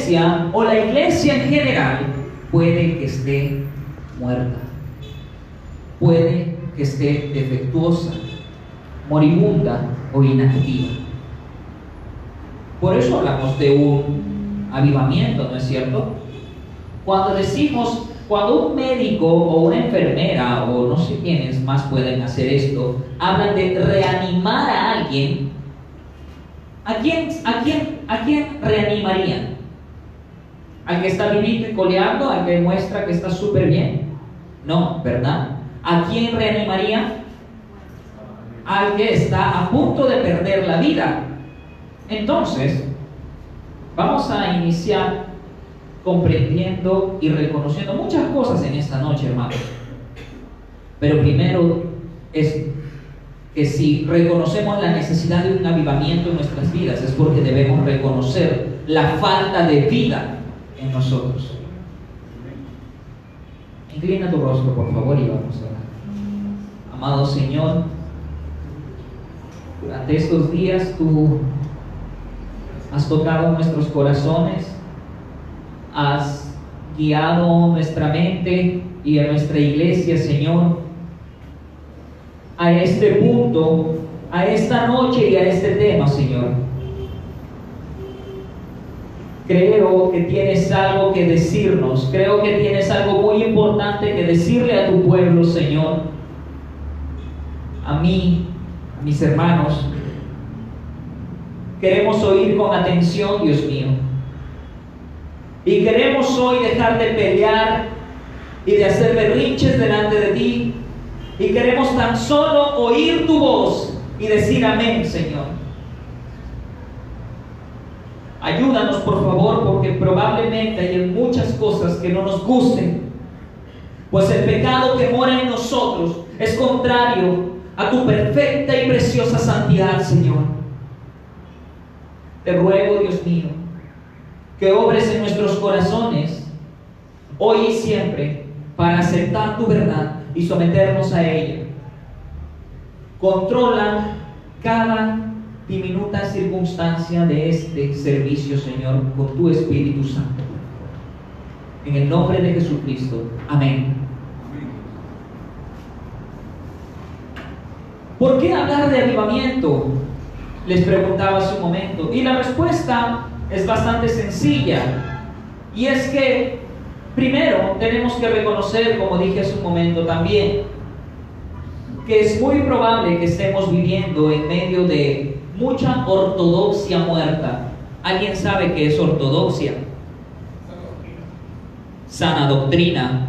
iglesia o la iglesia en general puede que esté muerta, puede que esté defectuosa, moribunda o inactiva. Por eso hablamos de un avivamiento, ¿no es cierto? Cuando un médico o una enfermera o no sé quiénes más pueden hacer esto, hablan de reanimar a alguien, ¿a quién reanimarían? ¿Al que está vivito y coleando? ¿Al que demuestra que está súper bien? No, ¿verdad? ¿A quién reanimaría? Al que está a punto de perder la vida. Entonces, vamos a iniciar comprendiendo y reconociendo muchas cosas en esta noche, hermanos. Pero primero es que si reconocemos la necesidad de un avivamiento en nuestras vidas, es porque debemos reconocer la falta de vida en nosotros. Inclina tu rostro, por favor, y vamos a orar. Amado Señor, durante estos días tú has tocado nuestros corazones, has guiado nuestra mente y a nuestra iglesia, Señor, a este punto, a esta noche y a este tema, Señor. Creo que tienes algo que decirnos, creo que tienes algo muy importante que decirle a tu pueblo, Señor, a mí, a mis hermanos. Queremos oír con atención, Dios mío. Y queremos hoy dejar de pelear y de hacer berrinches delante de ti. Y queremos tan solo oír tu voz y decir amén, Señor. Ayúdanos, por favor, porque probablemente hay muchas cosas que no nos gusten. Pues el pecado que mora en nosotros es contrario a tu perfecta y preciosa santidad, Señor. Te ruego, Dios mío, que obres en nuestros corazones, hoy y siempre, para aceptar tu verdad y someternos a ella. Controla cada diminuta circunstancia de este servicio, Señor, con tu Espíritu Santo. En el nombre de Jesucristo. Amén. ¿Por qué hablar de avivamiento? Les preguntaba hace un momento. Y la respuesta es bastante sencilla. Y es que, primero, tenemos que reconocer, como dije hace un momento también, que es muy probable que estemos viviendo en medio de mucha ortodoxia muerta. ¿Alguien sabe qué es ortodoxia? Sana doctrina,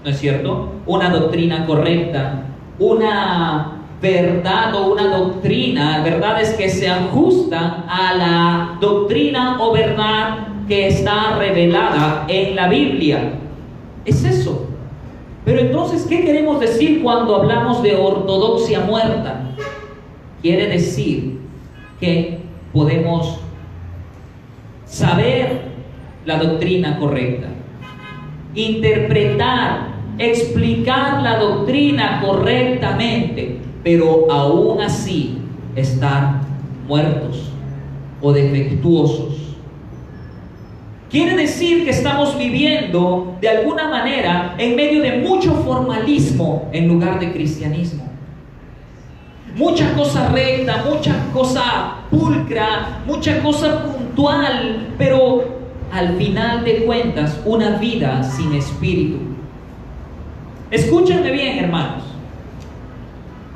¿no es cierto? Una doctrina correcta, una verdad o una doctrina, verdades que se ajustan a la doctrina o verdad que está revelada en la Biblia. Es eso. Pero entonces, ¿qué queremos decir cuando hablamos de ortodoxia muerta? Quiere decir que podemos saber la doctrina correcta, interpretar, explicar la doctrina correctamente, pero aún así estar muertos o defectuosos. Quiere decir que estamos viviendo de alguna manera en medio de mucho formalismo en lugar de cristianismo. Mucha cosa recta, mucha cosa pulcra, mucha cosa puntual, pero al final de cuentas una vida sin espíritu. Escúchenme bien, hermanos.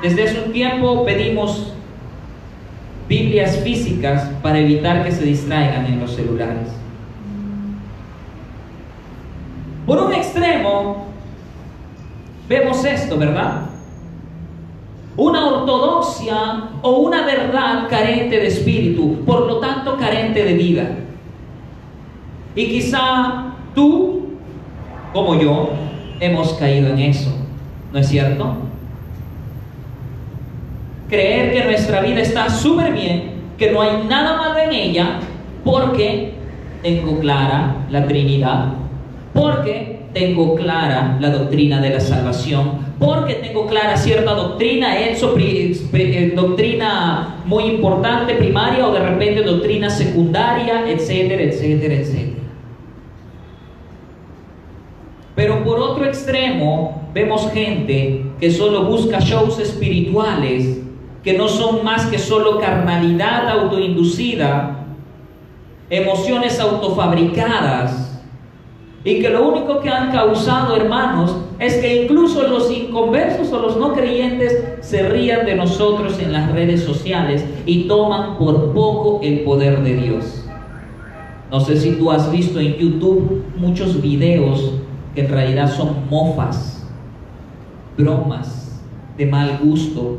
Desde hace un tiempo pedimos Biblias físicas para evitar que se distraigan en los celulares. Por un extremo, vemos esto, ¿verdad? Una ortodoxia o una verdad carente de espíritu, por lo tanto carente de vida. Y quizá tú, como yo, hemos caído en eso, ¿no es cierto? Creer que nuestra vida está súper bien, que no hay nada malo en ella, porque tengo clara la Trinidad, porque tengo clara la doctrina de la salvación, porque tengo clara cierta doctrina, doctrina muy importante, primaria, o de repente doctrina secundaria, etcétera, etcétera, etcétera. por otro extremo, vemos gente que solo busca shows espirituales, que no son más que solo carnalidad autoinducida, emociones autofabricadas, y que lo único que han causado, hermanos, es que incluso los inconversos o los no creyentes se rían de nosotros en las redes sociales y toman por poco el poder de Dios. No sé si tú has visto en YouTube muchos videos que en realidad son mofas, bromas de mal gusto,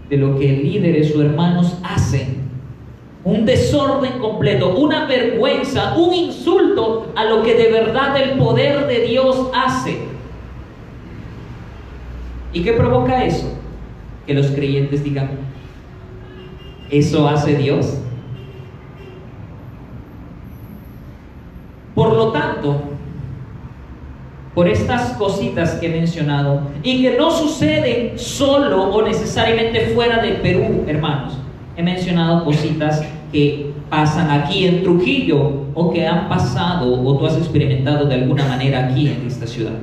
de lo que líderes o hermanos hacen. Un desorden completo, una vergüenza, un insulto a lo que de verdad el poder de Dios hace. ¿Y qué provoca eso? Que los creyentes digan, ¿eso hace Dios? Por lo tanto, por estas cositas que he mencionado, y que no suceden solo o necesariamente fuera del Perú, hermanos, he mencionado cositas que pasan aquí en Trujillo o que han pasado o tú has experimentado de alguna manera aquí en esta ciudad.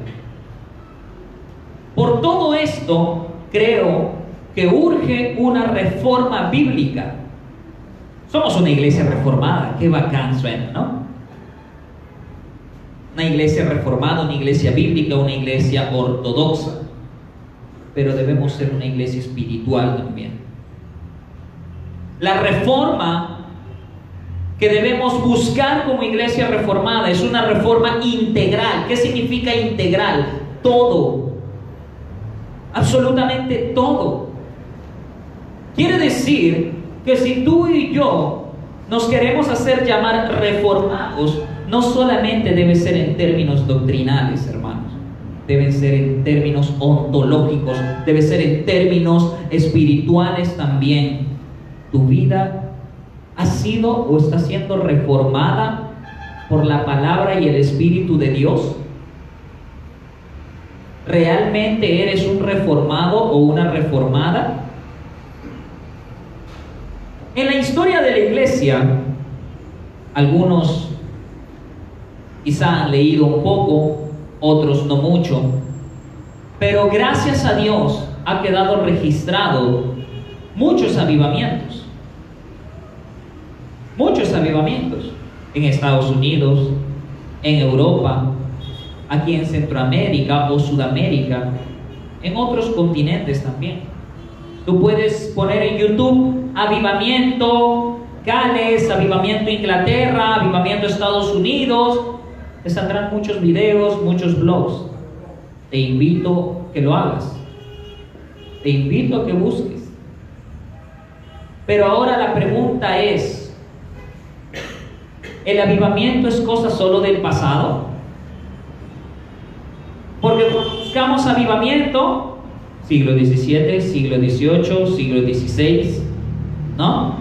Por todo esto, creo que urge una reforma bíblica. Somos una iglesia reformada, qué bacán suena, ¿no? Una iglesia reformada, una iglesia bíblica, una iglesia ortodoxa. Pero debemos ser una iglesia espiritual también. La reforma que debemos buscar como iglesia reformada es una reforma integral. ¿Qué significa integral? Todo. Absolutamente todo. Quiere decir que si tú y yo nos queremos hacer llamar reformados, no solamente debe ser en términos doctrinales, hermanos. Deben ser en términos ontológicos, debe ser en términos espirituales también. ¿Tu vida ha sido o está siendo reformada por la palabra y el Espíritu de Dios? ¿Realmente eres un reformado o una reformada? En la historia de la iglesia, algunos quizá han leído un poco, otros no mucho, pero gracias a Dios ha quedado registrado muchos avivamientos. Muchos avivamientos en Estados Unidos, en Europa, aquí en Centroamérica o Sudamérica, en otros continentes también. Tú puedes poner en YouTube avivamiento Gales, avivamiento Inglaterra, avivamiento Estados Unidos. Te saldrán muchos videos, muchos blogs. Te invito a que lo hagas. Te invito a que busques. Pero ahora la pregunta es, ¿el avivamiento es cosa solo del pasado? Porque cuando buscamos avivamiento, siglo XVII, siglo XVIII, siglo XVI, ¿no?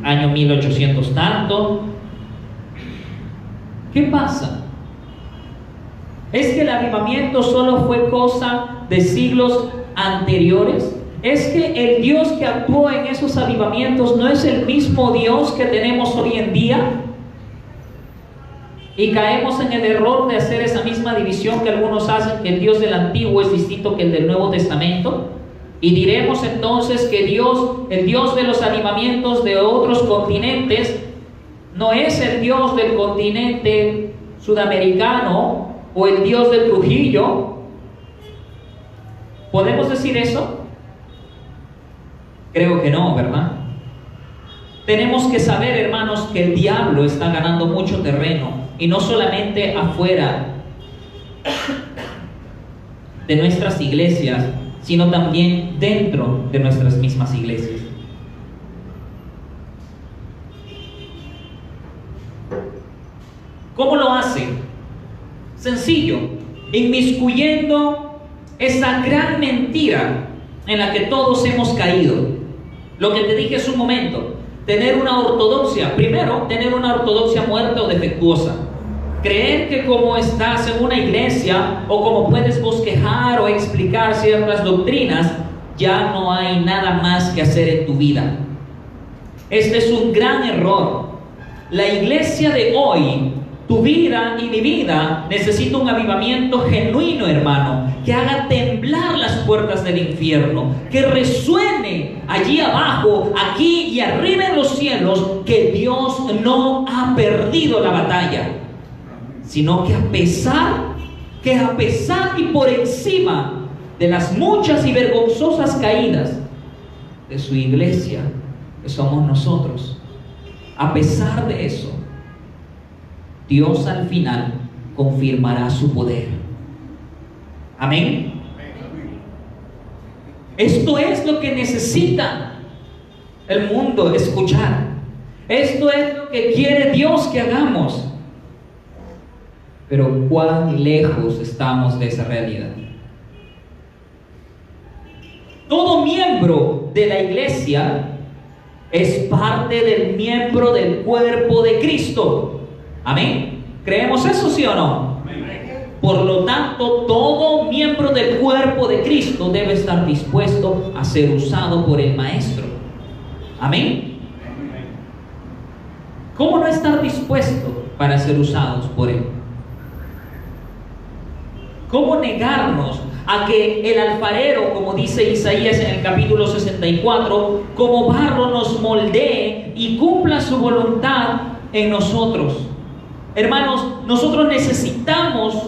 Año 1800 tanto. ¿Qué pasa? ¿Es que el avivamiento solo fue cosa de siglos anteriores? ¿Es que el Dios que actuó en esos avivamientos no es el mismo Dios que tenemos hoy en día? Y caemos en el error de hacer esa misma división que algunos hacen, que el Dios del Antiguo es distinto que el del Nuevo Testamento. Y diremos entonces que el Dios de los avivamientos de otros continentes no es el Dios del continente sudamericano o el Dios de Trujillo. ¿Podemos decir eso? Creo que no, ¿verdad? Tenemos que saber, hermanos, que el diablo está ganando mucho terreno, y no solamente afuera de nuestras iglesias, sino también dentro de nuestras mismas iglesias. ¿Cómo lo hace? Sencillo, inmiscuyendo esa gran mentira en la que todos hemos caído. Lo que te dije hace un momento, tener una ortodoxia, primero, tener una ortodoxia muerta o defectuosa. Creer que como estás en una iglesia o como puedes bosquejar o explicar ciertas doctrinas, ya no hay nada más que hacer en tu vida. Este es un gran error. La iglesia de hoy Tu vida y mi vida necesita un avivamiento genuino, hermano, que haga temblar las puertas del infierno, que resuene allí abajo, aquí y arriba en los cielos, que Dios no ha perdido la batalla, sino que a pesar y por encima de las muchas y vergonzosas caídas de su iglesia, que somos nosotros, a pesar de eso, Dios al final confirmará su poder. Amén. Esto es lo que necesita el mundo escuchar. Esto es lo que quiere Dios que hagamos. Pero ¿cuán lejos estamos de esa realidad? Todo miembro de la iglesia es parte del miembro del cuerpo de Cristo. Amén. ¿Creemos eso, sí o no? Por lo tanto, todo miembro del cuerpo de Cristo debe estar dispuesto a ser usado por el Maestro. Amén. ¿Cómo no estar dispuesto para ser usados por Él? ¿Cómo negarnos a que el alfarero, como dice Isaías en el capítulo 64, como barro nos moldee y cumpla su voluntad en nosotros? Hermanos, nosotros necesitamos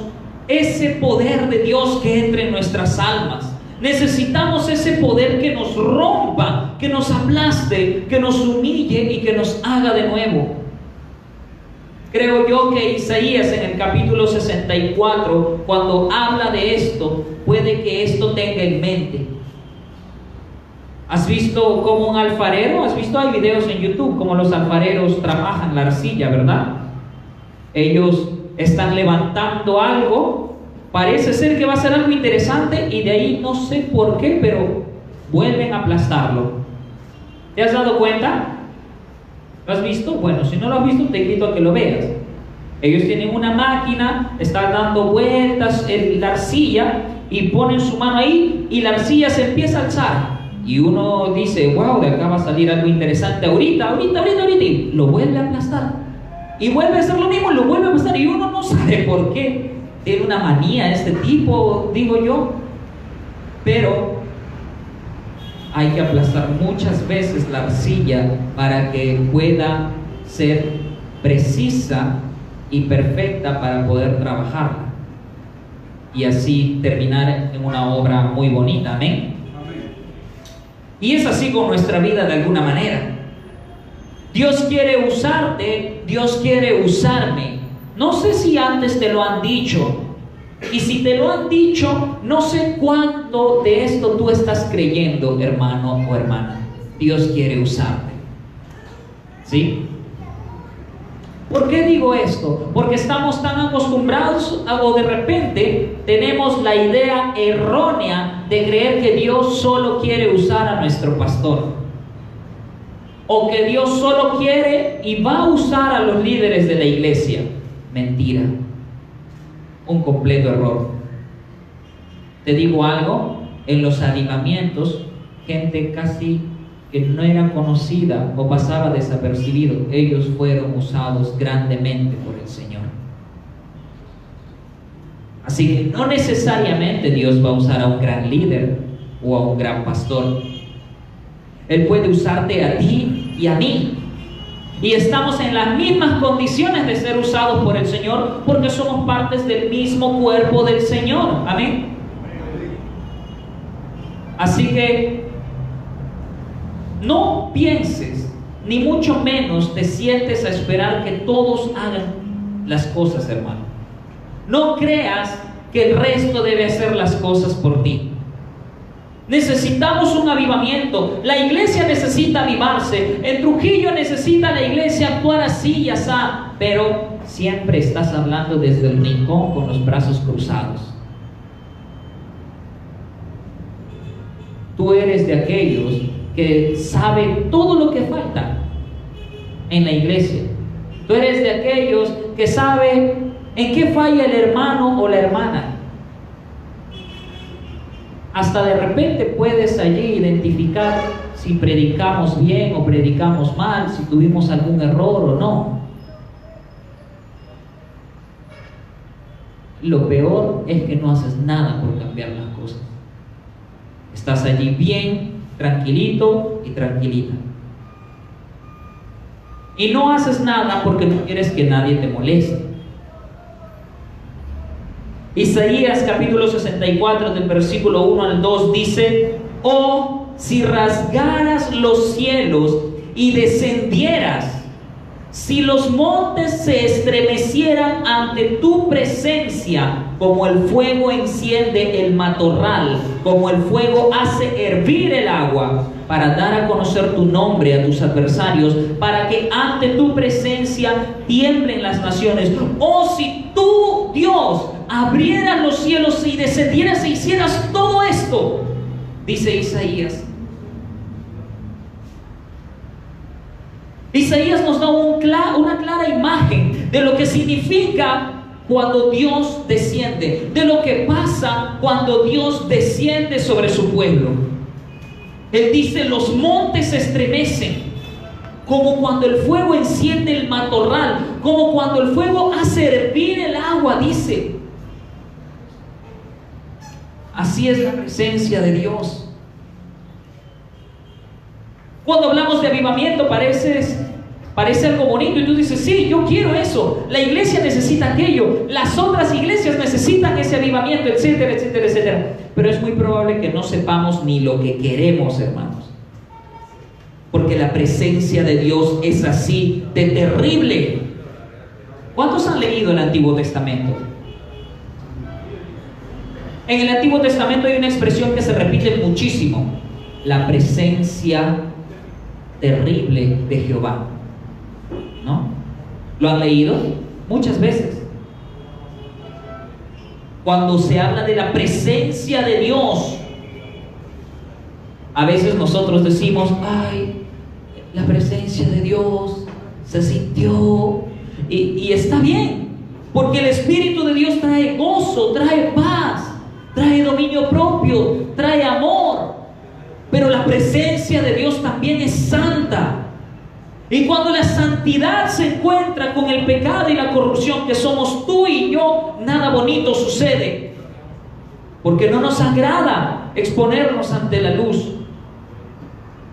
ese poder de Dios que entre en nuestras almas. Necesitamos ese poder que nos rompa, que nos aplaste, que nos humille y que nos haga de nuevo. Creo yo que Isaías en el capítulo 64, cuando habla de esto, puede que esto tenga en mente. ¿Has visto cómo un alfarero? ¿Has visto? Hay videos en YouTube cómo los alfareros trabajan la arcilla, ¿verdad? Ellos están levantando algo, parece ser que va a ser algo interesante y de ahí no sé por qué, pero vuelven a aplastarlo. ¿Te has dado cuenta? ¿Lo has visto? Bueno, si no lo has visto, te invito a que lo veas. Ellos tienen una máquina, están dando vueltas en la arcilla y ponen su mano ahí y la arcilla se empieza a alzar. Y uno dice, wow, de acá va a salir algo interesante ahorita, y lo vuelve a aplastar. Y vuelve a hacer lo mismo, lo vuelve a aplastar. Y uno no sabe por qué. Tiene una manía este tipo, digo yo. Pero hay que aplastar muchas veces la arcilla para que pueda ser precisa y perfecta para poder trabajarla. Y así terminar en una obra muy bonita. Amén. Y es así con nuestra vida de alguna manera. Dios quiere usarte, Dios quiere usarme. No sé si antes te lo han dicho. Y si te lo han dicho, no sé cuánto de esto tú estás creyendo, hermano o hermana. Dios quiere usarte. ¿Sí? ¿Por qué digo esto? Porque estamos tan acostumbrados o de repente tenemos la idea errónea de creer que Dios solo quiere usar a nuestro pastor. O que Dios solo quiere y va a usar a los líderes de la iglesia. Mentira. Un completo error. Te digo algo, en los avivamientos, gente casi que no era conocida o pasaba desapercibido, ellos fueron usados grandemente por el Señor. Así que no necesariamente Dios va a usar a un gran líder o a un gran pastor. Él puede usarte a ti y a mí. Y estamos en las mismas condiciones de ser usados por el Señor porque somos partes del mismo cuerpo del Señor. Amén. Así que no pienses, ni mucho menos te sientes a esperar que todos hagan las cosas, hermano. No creas que el resto debe hacer las cosas por ti. Necesitamos un avivamiento. La iglesia necesita avivarse. En Trujillo necesita la iglesia actuar así y así. Pero siempre estás hablando desde el rincón con los brazos cruzados. Tú eres de aquellos que sabe todo lo que falta en la iglesia. Tú eres de aquellos que sabe en qué falla el hermano o la hermana. Hasta de repente puedes allí identificar si predicamos bien o predicamos mal, si tuvimos algún error o no. lo peor es que no haces nada por cambiar las cosas. Estás allí bien, tranquilito y tranquilita. Y no haces nada porque no quieres que nadie te moleste. Isaías capítulo 64 del versículo 1 al 2 dice: oh, si rasgaras los cielos y descendieras, si los montes se estremecieran ante tu presencia, como el fuego enciende el matorral, como el fuego hace hervir el agua, para dar a conocer tu nombre a tus adversarios, para que ante tu presencia tiemblen las naciones. Oh, si tú, Dios, abrieras los cielos y descendieras e hicieras todo esto, dice Isaías. Isaías nos da una clara imagen de lo que significa cuando Dios desciende, de lo que pasa cuando Dios desciende sobre su pueblo. Él dice: los montes se estremecen, como cuando el fuego enciende el matorral, como cuando el fuego hace hervir el agua, dice. Así es la presencia de Dios. Cuando hablamos de avivamiento parece algo bonito y tú dices: sí, yo quiero eso, la iglesia necesita aquello, las otras iglesias necesitan ese avivamiento, etcétera, etcétera, etcétera. Pero es muy probable que no sepamos ni lo que queremos, hermanos, porque la presencia de Dios es así de terrible. ¿Cuántos han leído el Antiguo Testamento? En el Antiguo Testamento hay una expresión que se repite muchísimo: la presencia terrible de Jehová. ¿No? ¿Lo han leído? Muchas veces. Cuando se habla de la presencia de Dios, a veces nosotros decimos: ay, la presencia de Dios se sintió, y está bien, porque el Espíritu de Dios trae gozo, trae paz, trae dominio propio, trae amor. Pero la presencia de Dios también es santa. Y cuando la santidad se encuentra con el pecado y la corrupción que somos tú y yo, nada bonito sucede, porque no nos agrada exponernos ante la luz.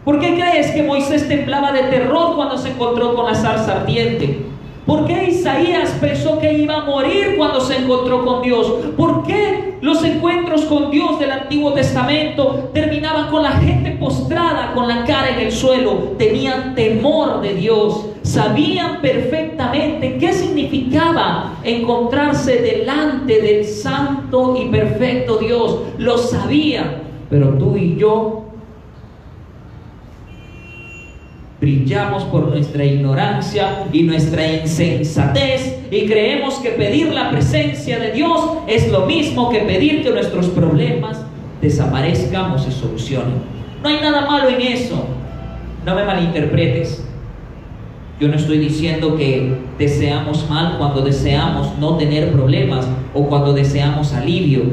¿Por qué crees que Moisés temblaba de terror cuando se encontró con la zarza ardiente? ¿Por qué Isaías pensó que iba a morir cuando se encontró con Dios? ¿Por qué los encuentros con Dios del Antiguo Testamento terminaban con la gente postrada, con la cara en el suelo? Tenían temor de Dios, sabían perfectamente qué significaba encontrarse delante del santo y perfecto Dios. Lo sabían, pero tú y yo brillamos por nuestra ignorancia y nuestra insensatez y creemos que pedir la presencia de Dios es lo mismo que pedir que nuestros problemas desaparezcan o se solucionen. No hay nada malo en eso, no me malinterpretes. Yo no estoy diciendo que deseamos mal cuando deseamos no tener problemas o cuando deseamos alivio,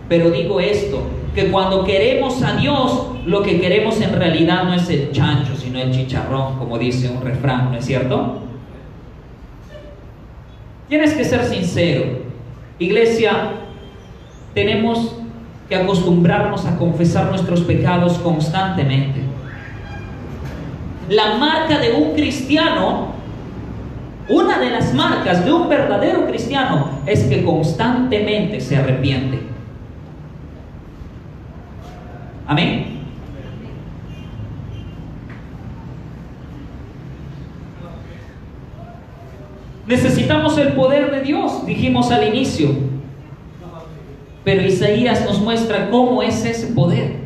pero digo esto, que cuando queremos a Dios, lo que queremos en realidad no es el chancho, sino el chicharrón, como dice un refrán, ¿no es cierto? Tienes que ser sincero. Iglesia, tenemos que acostumbrarnos a confesar nuestros pecados constantemente. La marca de un cristiano, una de las marcas de un verdadero cristiano, es que constantemente se arrepiente. Amén. Necesitamos el poder de Dios, dijimos al inicio. Pero Isaías nos muestra cómo es ese poder.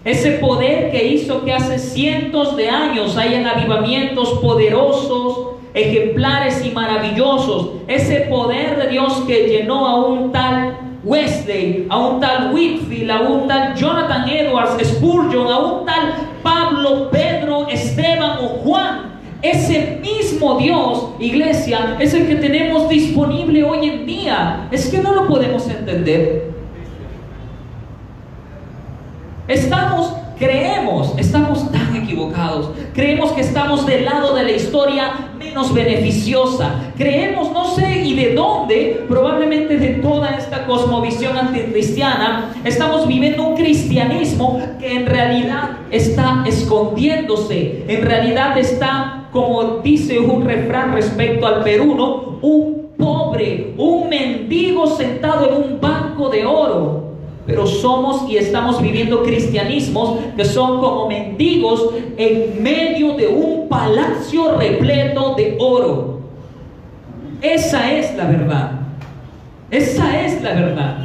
Ese poder que hizo que hace cientos de años hayan avivamientos poderosos, ejemplares y maravillosos. Ese poder de Dios que llenó a un tal Wesley, a un tal Whitfield, a un tal Jonathan Edwards, Spurgeon, a un tal Pablo, Pedro, Esteban o Juan. Ese mismo Dios, iglesia, es el que tenemos disponible hoy en día. Es que no lo podemos entender. Estamos tan equivocados. Creemos que estamos del lado de la historia menos beneficiosa. Creemos, no sé y de dónde, probablemente de toda esta cosmovisión anticristiana, estamos viviendo un cristianismo que en realidad está escondiéndose. En realidad está, como dice un refrán respecto al Perú, ¿no? Un pobre, un mendigo sentado en un banco de oro. Pero somos y estamos viviendo cristianismos que son como mendigos en medio de un palacio repleto de oro. Esa es la verdad. Esa es la verdad.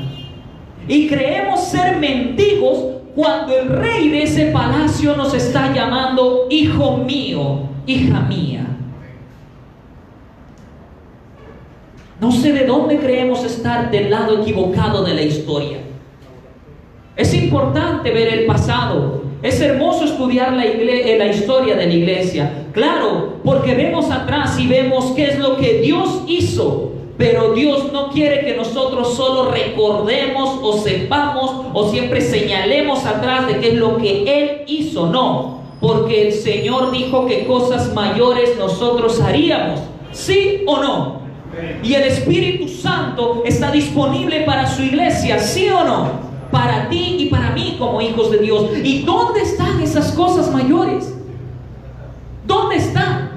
Y creemos ser mendigos cuando el rey de ese palacio nos está llamando hijo mío, hija mía. No sé de dónde creemos estar del lado equivocado de la historia. Es importante ver el pasado. Es hermoso estudiar la historia de la iglesia. Claro, porque vemos atrás y vemos qué es lo que Dios hizo. Pero Dios no quiere que nosotros solo recordemos o sepamos o siempre señalemos atrás de qué es lo que Él hizo. No, porque el Señor dijo que cosas mayores nosotros haríamos. ¿Sí o no? Y el Espíritu Santo está disponible para su iglesia. ¿Sí o no? Para ti y para mí como hijos de Dios. ¿Y dónde están esas cosas mayores? ¿Dónde están?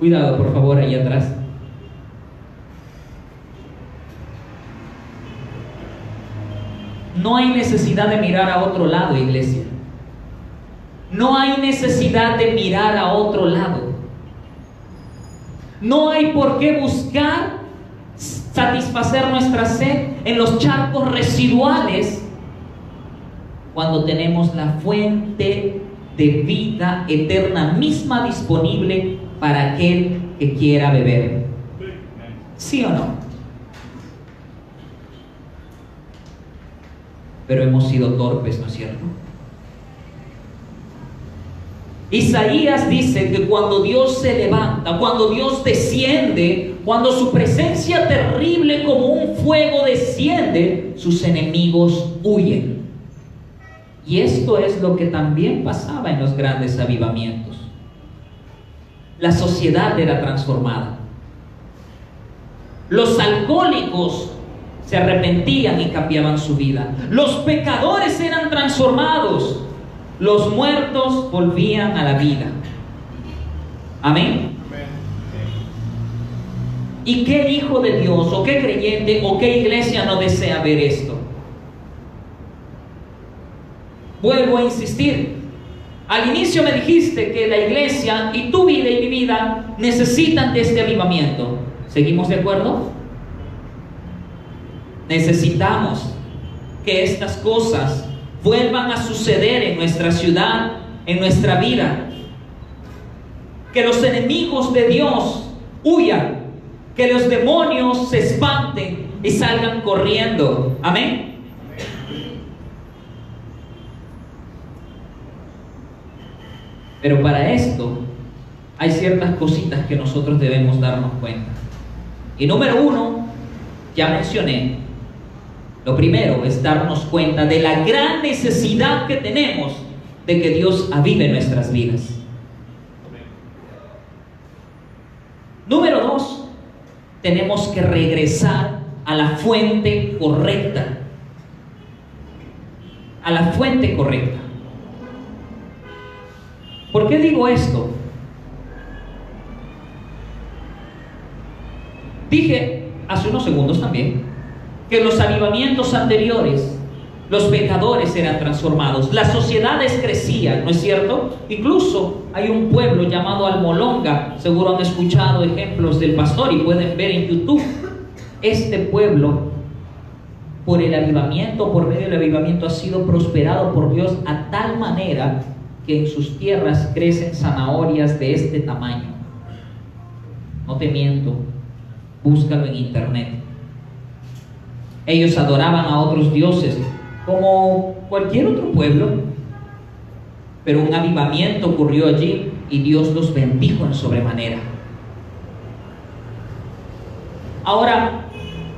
Cuidado, por favor, ahí atrás. No hay necesidad de mirar a otro lado, iglesia. No hay necesidad de mirar a otro lado. No hay por qué buscar satisfacer nuestra sed en los charcos residuales cuando tenemos la fuente de vida eterna misma disponible para aquel que quiera beber. ¿Sí o no? Pero hemos sido torpes, ¿no es cierto? Isaías dice que cuando Dios se levanta, cuando Dios desciende, cuando su presencia terrible como un fuego desciende, sus enemigos huyen. Y esto es lo que también pasaba en los grandes avivamientos. La sociedad era transformada. Los alcohólicos se arrepentían y cambiaban su vida. Los pecadores eran transformados. Los muertos volvían a la vida. Amén. ¿Y qué hijo de Dios o qué creyente o qué iglesia no desea ver esto? Vuelvo a insistir. Al inicio me dijiste que la iglesia y tu vida y mi vida necesitan de este avivamiento. ¿Seguimos de acuerdo? Necesitamos que estas cosas vuelvan a suceder en nuestra ciudad, en nuestra vida. Que los enemigos de Dios huyan, que los demonios se espanten y salgan corriendo. Amén. Pero para esto hay ciertas cositas que nosotros debemos darnos cuenta. Y número uno, ya mencioné, lo primero es darnos cuenta de la gran necesidad que tenemos de que Dios avive nuestras vidas. Número dos, tenemos que regresar a la fuente correcta. A la fuente correcta. ¿Por qué digo esto? Dije hace unos segundos también que en los avivamientos anteriores los pecadores eran transformados, las sociedades crecían, ¿no es cierto? Incluso hay un pueblo llamado Almolonga, seguro han escuchado ejemplos del pastor y pueden ver en YouTube. Este pueblo, por el avivamiento, por medio del avivamiento, ha sido prosperado por Dios a tal manera que en sus tierras crecen zanahorias de este tamaño. No te miento, búscalo en internet. Ellos adoraban a otros dioses como cualquier otro pueblo, pero un avivamiento ocurrió allí y Dios los bendijo en sobremanera. Ahora,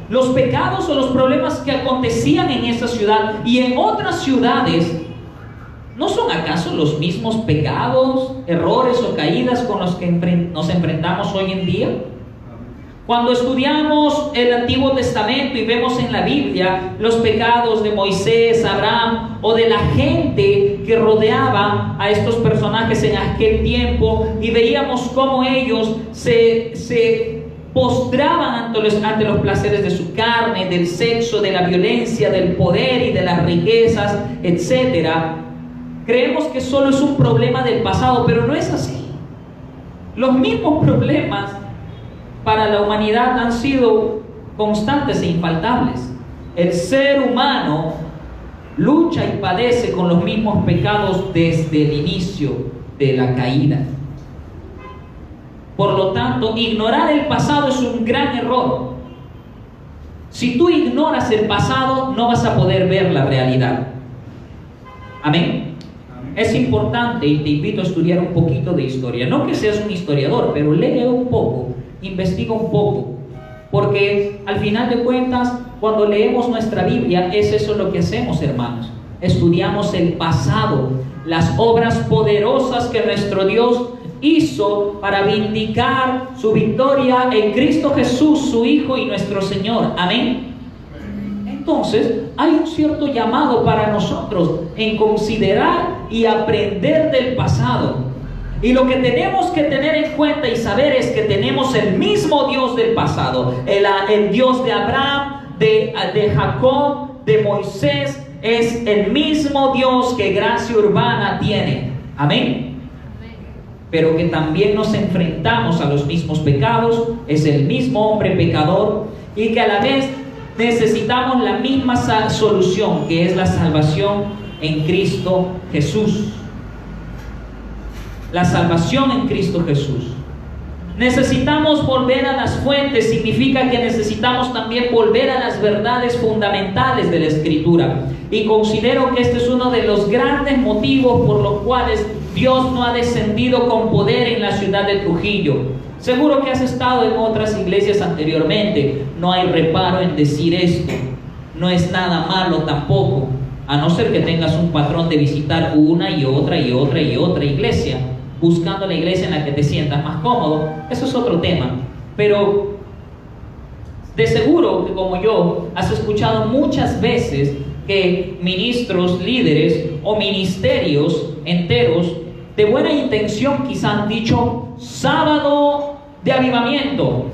los pecados o los problemas que acontecían en esa ciudad y en otras ciudades ¿No son acaso los mismos pecados, errores o caídas con los que nos enfrentamos hoy en día? Cuando estudiamos el Antiguo Testamento y vemos en la Biblia los pecados de Moisés, Abraham o de la gente que rodeaba a estos personajes en aquel tiempo, y veíamos cómo ellos se postraban ante los placeres de su carne, del sexo, de la violencia, del poder y de las riquezas, etc. Creemos que solo es un problema del pasado, pero no es así. Los mismos problemas para la humanidad han sido constantes e infaltables. El ser humano lucha y padece con los mismos pecados desde el inicio de la caída. Por lo tanto, ignorar el pasado es un gran error. Si tú ignoras el pasado, no vas a poder ver la realidad. Amén. Es importante, y te invito a estudiar un poquito de historia. No que seas un historiador, pero lee un poco, investiga un poco. Porque al final de cuentas, cuando leemos nuestra Biblia, es eso lo que hacemos, hermanos. Estudiamos el pasado, las obras poderosas que nuestro Dios hizo para vindicar su victoria en Cristo Jesús, su Hijo y nuestro Señor. Amén. Entonces, hay un cierto llamado para nosotros en considerar y aprender del pasado. Y lo que tenemos que tener en cuenta y saber es que tenemos el mismo Dios del pasado, el Dios de Abraham, de Jacob, de Moisés, es el mismo Dios que Gracia Urbana tiene. Amén. Pero que también nos enfrentamos a los mismos pecados, es el mismo hombre pecador, y que a la vez necesitamos la misma solución, que es la salvación en Cristo Jesús. La salvación en Cristo Jesús. Necesitamos volver a las fuentes, significa que necesitamos también volver a las verdades fundamentales de la Escritura. Y considero que este es uno de los grandes motivos por los cuales Dios no ha descendido con poder en la ciudad de Trujillo. Seguro que has estado en otras iglesias anteriormente. No hay reparo en decir esto. No es nada malo tampoco, a no ser que tengas un patrón de visitar una y otra y otra y otra iglesia, buscando la iglesia en la que te sientas más cómodo. Eso es otro tema. Pero de seguro que, como yo, has escuchado muchas veces que ministros, líderes o ministerios enteros de buena intención quizá han dicho: sábado de avivamiento,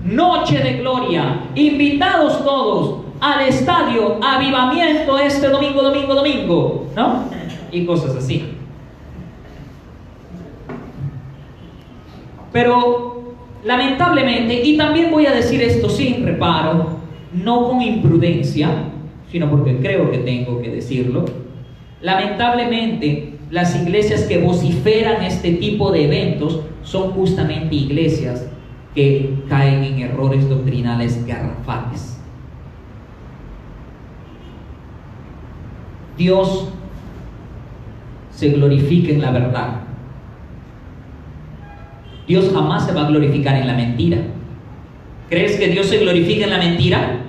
noche de gloria, invitados todos al estadio, avivamiento este domingo, ¿no? Y cosas así. Pero lamentablemente, y también voy a decir esto sin reparo, no con imprudencia, sino porque creo que tengo que decirlo, lamentablemente las iglesias que vociferan este tipo de eventos son justamente iglesias que caen en errores doctrinales garrafales. Dios se glorifica en la verdad. Dios jamás se va a glorificar en la mentira. ¿Crees que Dios se glorifica en la mentira?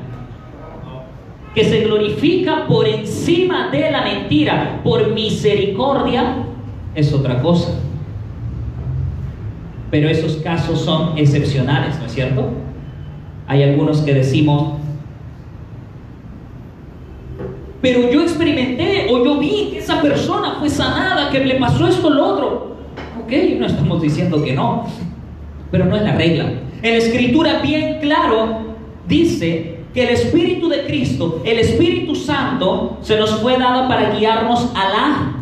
Que se glorifica por encima de la mentira, por misericordia, es otra cosa. Pero esos casos son excepcionales, ¿no es cierto? Hay algunos que decimos: pero yo experimenté o yo vi que esa persona fue sanada, que le pasó esto o lo otro. Ok, no estamos diciendo que no, pero no es la regla. En la Escritura bien claro dice que el Espíritu de Cristo, el Espíritu Santo, se nos fue dado para guiarnos a la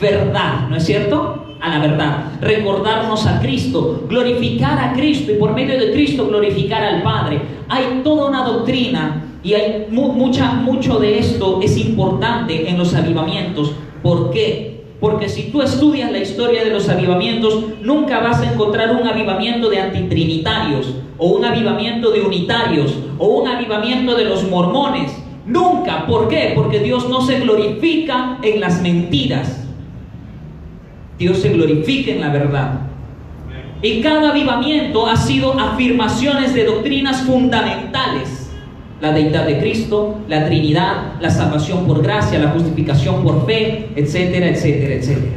verdad, ¿no es cierto? A la verdad, recordarnos a Cristo, glorificar a Cristo, y por medio de Cristo glorificar al Padre. Hay toda una doctrina, y hay mucho de esto es importante en los avivamientos. ¿Por qué? Porque si tú estudias la historia de los avivamientos, nunca vas a encontrar un avivamiento de antitrinitarios, o un avivamiento de unitarios, o un avivamiento de los mormones. Nunca. ¿Por qué? Porque Dios no se glorifica en las mentiras. Dios se glorifica en la verdad. Y cada avivamiento ha sido afirmaciones de doctrinas fundamentales. la deidad de Cristo, la Trinidad, la salvación por gracia, la justificación por fe, etcétera, etcétera, etcétera.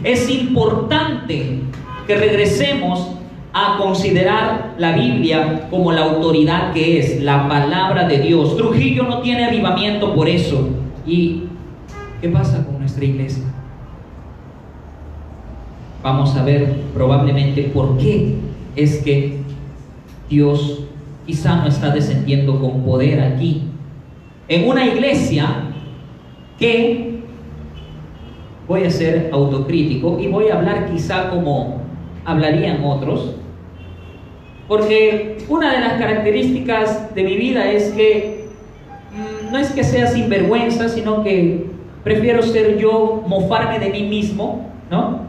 Es importante que regresemos a considerar la Biblia como la autoridad que es, la palabra de Dios. Trujillo no tiene avivamiento por eso. ¿Y qué pasa con nuestra iglesia? Vamos a ver probablemente por qué es que Dios quizá no está descendiendo con poder aquí. En una iglesia que, voy a ser autocrítico y voy a hablar quizá como hablarían otros, porque una de las características de mi vida es que no es que sea sinvergüenza, sino que prefiero ser yo, mofarme de mí mismo, ¿no?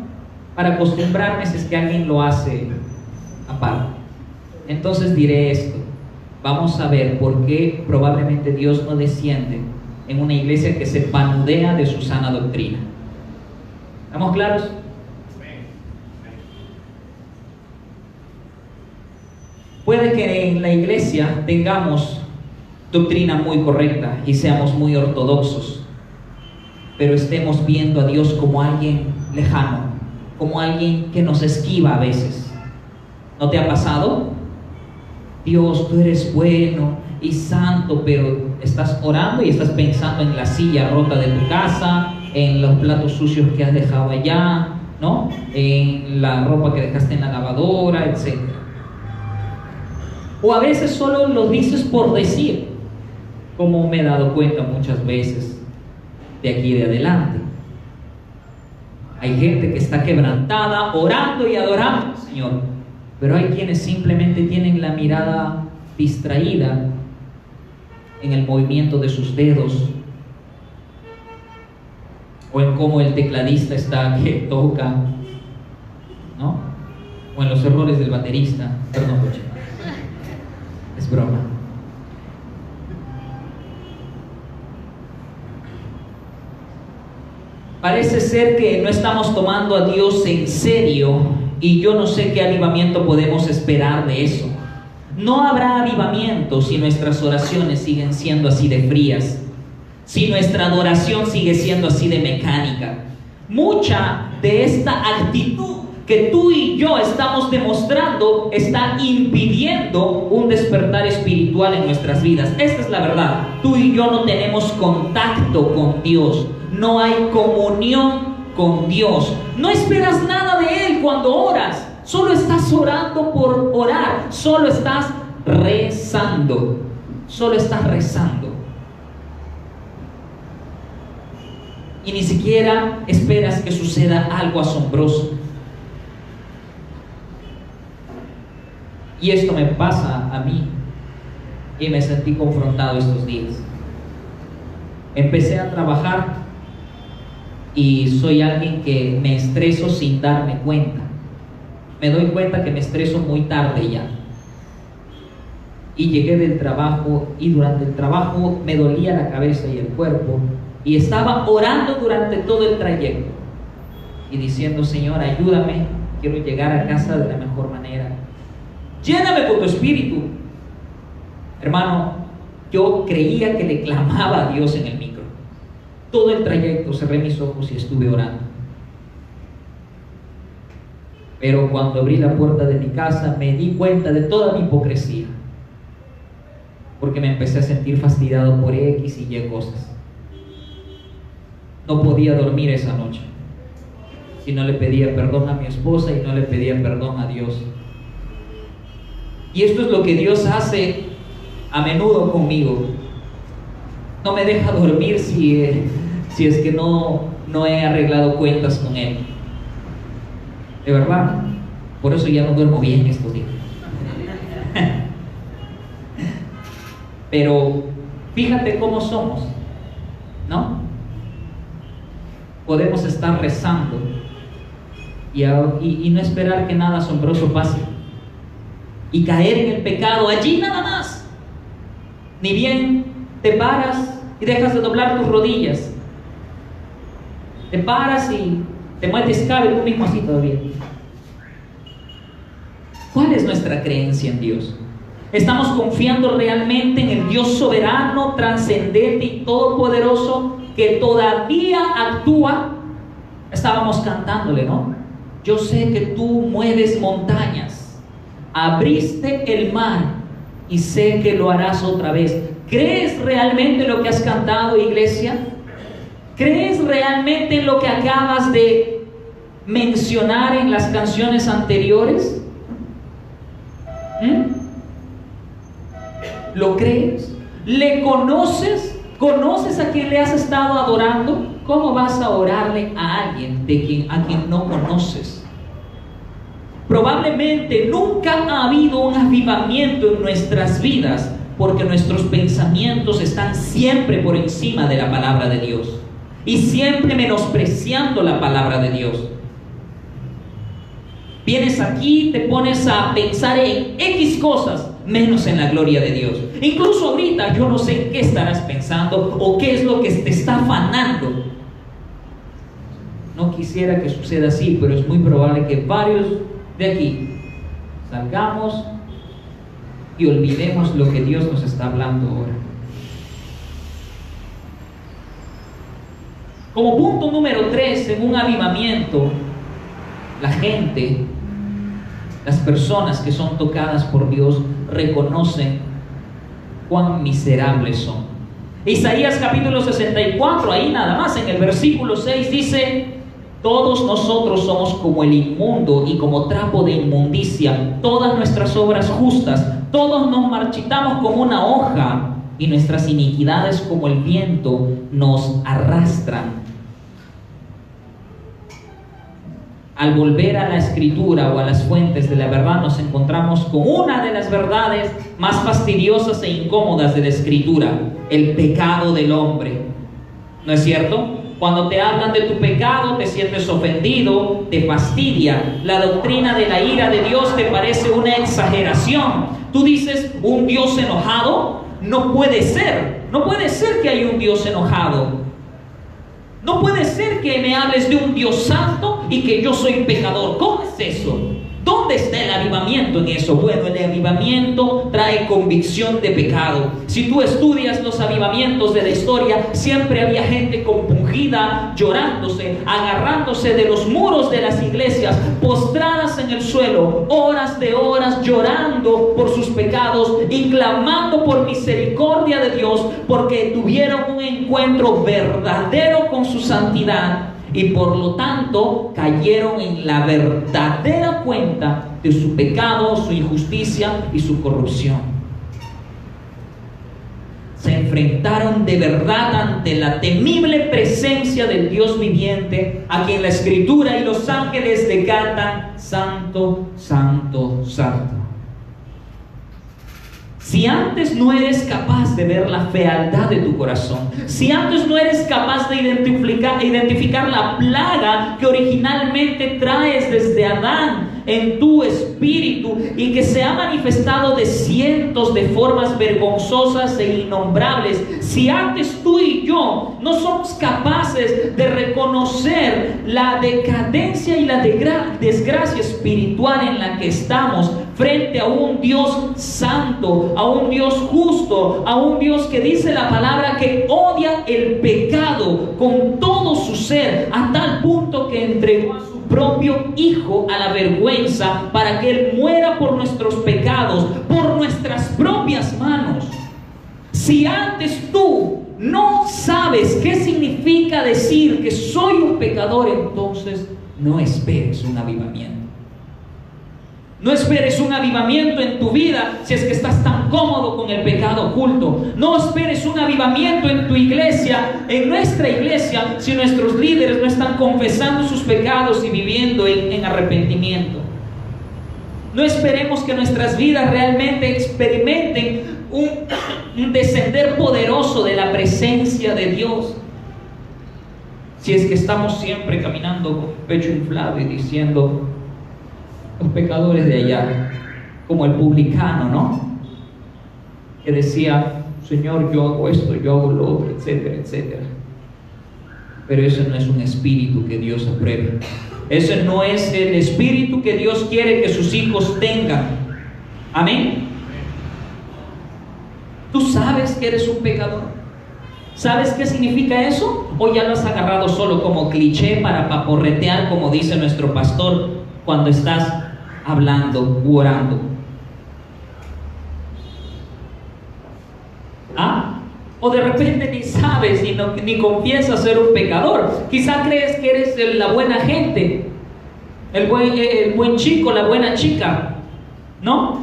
Para acostumbrarme si es que alguien lo hace aparte. Entonces diré esto. Vamos a ver por qué probablemente Dios no desciende en una iglesia que se panudea de su sana doctrina. ¿Estamos claros? Puede que en la iglesia tengamos doctrina muy correcta y seamos muy ortodoxos, pero estemos viendo a Dios como alguien lejano, como alguien que nos esquiva a veces. ¿No te ha pasado? Dios, tú eres bueno y santo, pero estás orando y estás pensando en la silla rota de tu casa, en los platos sucios que has dejado allá, ¿no? En la ropa que dejaste en la lavadora, etc. O a veces solo lo dices por decir, como me he dado cuenta muchas veces de aquí de adelante. Hay gente que está quebrantada, orando y adorando al Señor, pero hay quienes simplemente tienen la mirada distraída en el movimiento de sus dedos, o en cómo el tecladista está que toca, ¿no? O en los errores del baterista. Perdón, coche. Es broma. Parece ser que no estamos tomando a Dios en serio, y yo no sé qué avivamiento podemos esperar de eso. No habrá avivamiento si nuestras oraciones siguen siendo así de frías, si nuestra adoración sigue siendo así de mecánica. Mucha de esta actitud que tú y yo estamos demostrando está impidiendo un despertar espiritual en nuestras vidas. Esta es la verdad. Tú y yo no tenemos contacto con Dios, no hay comunión con Dios, no esperas nada de Él cuando oras, solo estás orando por orar, solo estás rezando, solo estás rezando. Y ni siquiera esperas que suceda algo asombroso. Y esto me pasa a mí, y me sentí confrontado estos días. Empecé a trabajar y soy alguien que me estreso sin darme cuenta. Me doy cuenta que me estreso muy tarde ya. Y llegué del trabajo, y durante el trabajo me dolía la cabeza y el cuerpo, y estaba orando durante todo el trayecto y diciendo: Señor, ayúdame, quiero llegar a casa de la mejor manera. Lléname con tu espíritu. Hermano, yo creía que le clamaba a Dios en el micro. Todo el trayecto cerré mis ojos y estuve orando. Pero cuando abrí la puerta de mi casa me di cuenta de toda mi hipocresía, porque me empecé a sentir fastidiado por X y Y cosas. No podía dormir esa noche si no le pedía perdón a mi esposa y no le pedía perdón a Dios. Y esto es lo que Dios hace a menudo conmigo. No me deja dormir si es que no he arreglado cuentas con Él. De verdad, por eso ya no duermo bien estos días. Pero fíjate cómo somos, ¿no? Podemos estar rezando y no esperar que nada asombroso pase, y caer en el pecado allí nada más. Ni bien te paras y dejas de doblar tus rodillas, te paras y te metes cabe tú mismo así todavía. ¿Cuál es nuestra creencia en Dios? ¿Estamos confiando realmente en el Dios soberano, trascendente y todopoderoso que todavía actúa? Estábamos cantándole, ¿no? Yo sé que tú mueves montañas, abriste el mar y sé que lo harás otra vez. ¿Crees realmente lo que has cantado, iglesia? ¿Crees realmente en lo que acabas de mencionar en las canciones anteriores? ¿Lo crees? ¿Le conoces? ¿Conoces a quien le has estado adorando? ¿Cómo vas a orarle a alguien a quien no conoces? Probablemente nunca ha habido un avivamiento en nuestras vidas porque nuestros pensamientos están siempre por encima de la palabra de Dios y siempre menospreciando la palabra de Dios. Vienes aquí, te pones a pensar en X cosas, menos en la gloria de Dios. Incluso ahorita yo no sé en qué estarás pensando o qué es lo que te está afanando. No quisiera que suceda así, pero es muy probable que varios de aquí salgamos y olvidemos lo que Dios nos está hablando ahora. Como punto número 3, en un avivamiento, la gente, las personas que son tocadas por Dios, reconocen cuán miserables son. Isaías capítulo 64, ahí nada más, en el versículo 6 dice: todos nosotros somos como el inmundo y como trapo de inmundicia, todas nuestras obras justas, todos nos marchitamos como una hoja y nuestras iniquidades como el viento nos arrastran. Al volver a la escritura o a las fuentes de la verdad, nos encontramos con una de las verdades más fastidiosas e incómodas de la escritura: el pecado del hombre. ¿No es cierto? Cuando te hablan de tu pecado, te sientes ofendido, te fastidia. La doctrina de la ira de Dios te parece una exageración. Tú dices, ¿un Dios enojado? No puede ser. No puede ser que haya un Dios enojado. No puede ser que me hables de un Dios santo y que yo soy pecador. ¿Cómo es eso? ¿Dónde está el avivamiento en eso? Bueno, el avivamiento trae convicción de pecado. Si tú estudias los avivamientos de la historia, siempre había gente compungida, llorándose, agarrándose de los muros de las iglesias, postradas en el suelo, horas de horas llorando por sus pecados y clamando por misericordia de Dios, porque tuvieron un encuentro verdadero con su santidad. Y por lo tanto cayeron en la verdadera cuenta de su pecado, su injusticia y su corrupción. Se enfrentaron de verdad ante la temible presencia del Dios viviente, a quien la Escritura y los ángeles le cantan: Santo, Santo, Santo. Si antes no eres capaz de ver la fealdad de tu corazón, si antes no eres capaz de identificar la plaga que originalmente traes desde Adán en tu espíritu y que se ha manifestado de cientos de formas vergonzosas e innombrables, si antes tú y yo no somos capaces de reconocer la decadencia y la desgracia espiritual en la que estamos frente a un Dios santo, a un Dios justo, a un Dios que dice la palabra que odia el pecado con todo su ser, a tal punto que entregó a su propio Hijo a la vergüenza para que Él muera por nuestros pecados, por nuestras propias manos. Si antes tú no sabes qué significa decir que soy un pecador, entonces no esperes un avivamiento. No esperes un avivamiento en tu vida si es que estás tan cómodo con el pecado oculto. No esperes un avivamiento en tu iglesia, en nuestra iglesia, si nuestros líderes no están confesando sus pecados y viviendo en arrepentimiento. No esperemos que nuestras vidas realmente experimenten un descender poderoso de la presencia de Dios, si es que estamos siempre caminando con el pecho inflado y diciendo: los pecadores de allá, como el publicano, ¿no? Que decía: Señor, yo hago esto, yo hago lo otro, etcétera, etcétera. Pero ese no es un espíritu que Dios apruebe. Ese no es el espíritu que Dios quiere que sus hijos tengan. Amén. ¿Tú sabes que eres un pecador? ¿Sabes qué significa eso? ¿O ya lo has agarrado solo como cliché para paporretear, como dice nuestro pastor, cuando estás hablando u orando? ¿Ah? O de repente ni sabes ni confiesas ser un pecador. Quizá crees que eres la buena gente, el buen chico, la buena chica, ¿no?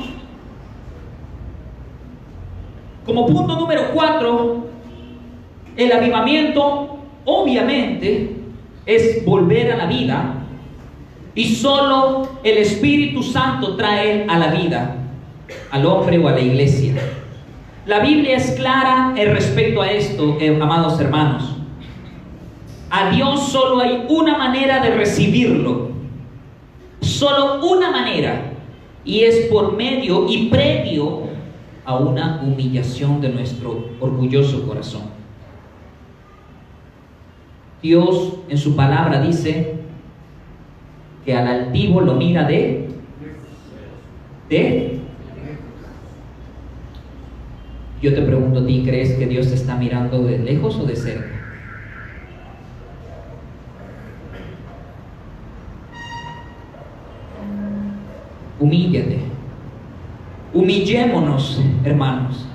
Como punto número 4, el avivamiento obviamente es volver a la vida, y solo el Espíritu Santo trae a la vida al hombre o a la iglesia. La Biblia es clara en respecto a esto, amados hermanos. A Dios solo hay una manera de recibirlo, solo una manera, y es por medio y previo a una humillación de nuestro orgulloso corazón. Dios en su palabra dice que al altivo lo mira de yo te pregunto a ti, ¿crees que Dios te está mirando de lejos o de cerca? Humíllate. Humillémonos, hermanos.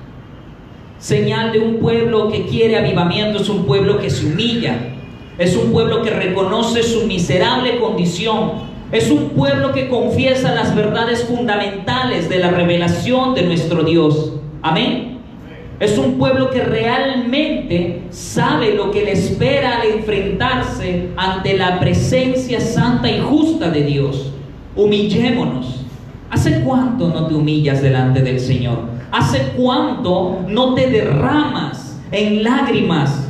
Señal de un pueblo que quiere avivamiento es un pueblo que se humilla. Es un pueblo que reconoce su miserable condición. Es un pueblo que confiesa las verdades fundamentales de la revelación de nuestro Dios. Amén. Es un pueblo que realmente sabe lo que le espera al enfrentarse ante la presencia santa y justa de Dios. Humillémonos. ¿Hace cuánto no te humillas delante del Señor? ¿Hace cuánto no te derramas en lágrimas,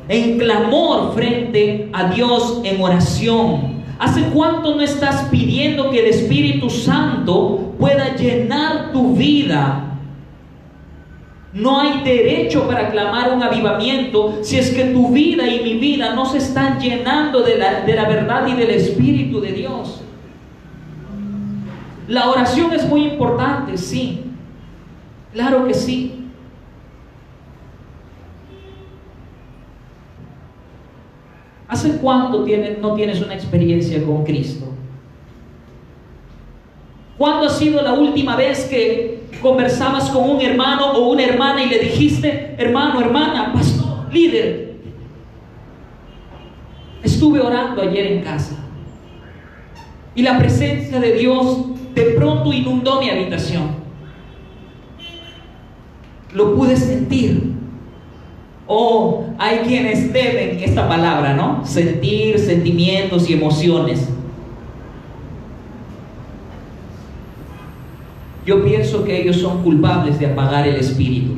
en clamor frente a Dios en oración? ¿Hace cuánto no estás pidiendo que el Espíritu Santo pueda llenar tu vida? No hay derecho para clamar un avivamiento si es que tu vida y mi vida no se están llenando de la verdad y del Espíritu de Dios. La oración es muy importante, sí. Claro que sí. ¿Hace cuánto no tienes una experiencia con Cristo? ¿Cuándo ha sido la última vez que conversabas con un hermano o una hermana y le dijiste: hermano, hermana, pastor, líder, estuve orando ayer en casa y la presencia de Dios de pronto inundó mi habitación? Lo pude sentir. Oh, hay quienes deben esta palabra, ¿no? Sentir sentimientos y emociones. Yo pienso que ellos son culpables de apagar el espíritu.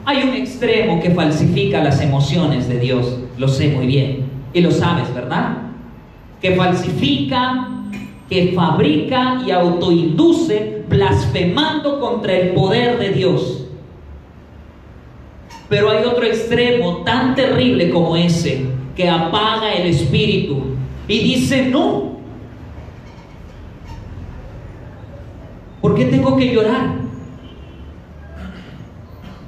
Hay un extremo que falsifica las emociones de Dios, lo sé muy bien, y lo sabes, ¿verdad? Que falsifica, que fabrica y autoinduce, blasfemando contra el poder de Dios. Pero hay otro extremo tan terrible como ese, que apaga el espíritu y dice: no. ¿Por qué tengo que llorar?